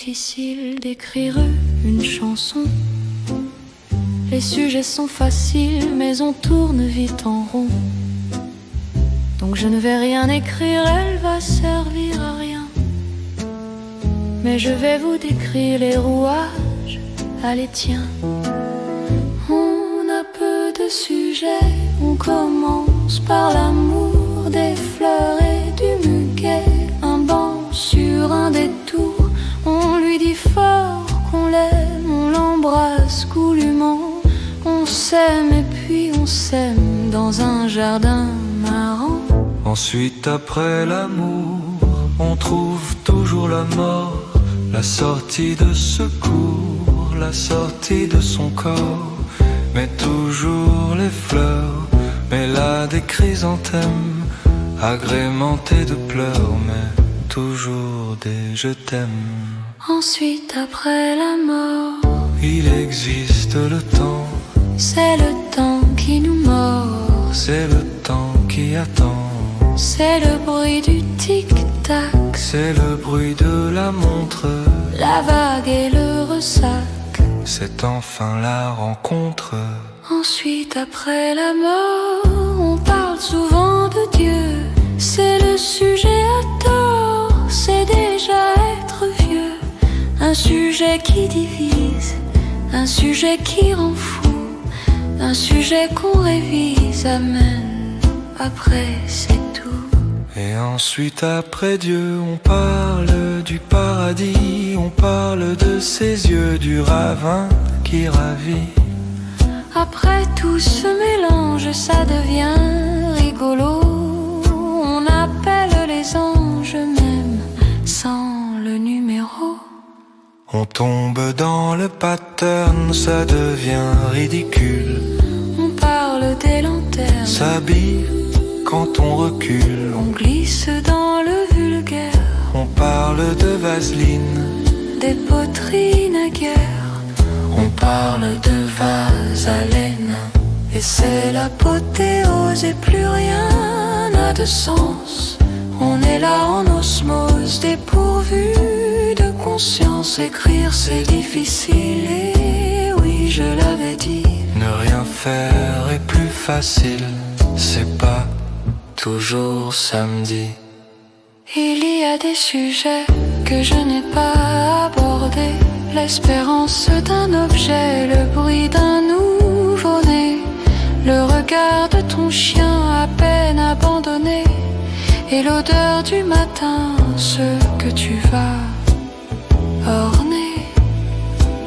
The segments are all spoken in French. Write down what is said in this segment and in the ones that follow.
difficile d'écrire une chanson. Les sujets sont faciles, mais on tourne vite en rond. Donc je ne vais rien écrire, elle va servir à rien. Mais je vais vous décrire les rouages, allez tiens. On a peu de sujets, on commence par l'amour, des fleurs et du muguet. Un banc sur un détour, on lui dit fort qu'on l'aime, on l'embrasse goulûment. On s'aime et puis on s'aime dans un jardin marrant. Ensuite après l'amour, on trouve toujours la mort, la sortie de secours, la sortie de son corps. Mais toujours les fleurs, mais là des chrysanthèmes, agrémentées de pleurs, mais toujours des je t'aime. Ensuite après la mort, il existe le temps, c'est le temps qui nous mord, c'est le temps qui attend. c'est le bruit du tic-tac, c'est le bruit de la montre, la vague et le ressac, c'est enfin la rencontre. Ensuite après la mort, on parle souvent de Dieu, c'est le sujet à tort, c'est déjà être vieux. Un sujet qui divise, un sujet qui rend fou, un sujet qu'on révise, amen, après c'est tout. Et ensuite après Dieu, on parle du paradis, on parle de ses yeux, du ravin qui ravit. Après tout ce mélange, ça devient rigolo. On appelle les anges même sans le numéro. On tombe dans le pattern, ça devient ridicule. On parle des lanternes, S'habille quand on recule. on glisse dans le vulgaire, On parle de vaseline, des poteries naguère. On parle de vase à laine, et c'est l'apothéose et plus rien n'a de sens. On est là en osmose, dépourvu de conscience. Écrire c'est difficile, et oui je l'avais dit. ne rien faire est plus facile, c'est pas toujours samedi. Il y a des sujets que je n'ai pas abordés. L'espérance d'un objet, le bruit d'un nouveau-né, le regard de ton chien à peine abandonné, et l'odeur du matin, ce que tu vas orner.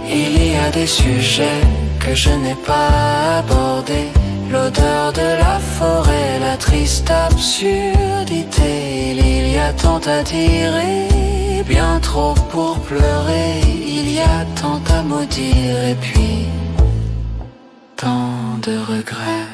Il y a des sujets que je n'ai pas abordés. L'odeur de la forêt, la triste absurdité. Il y a tant à dire et bien trop pour pleurer. Il y a tant à maudire et puis tant de regrets.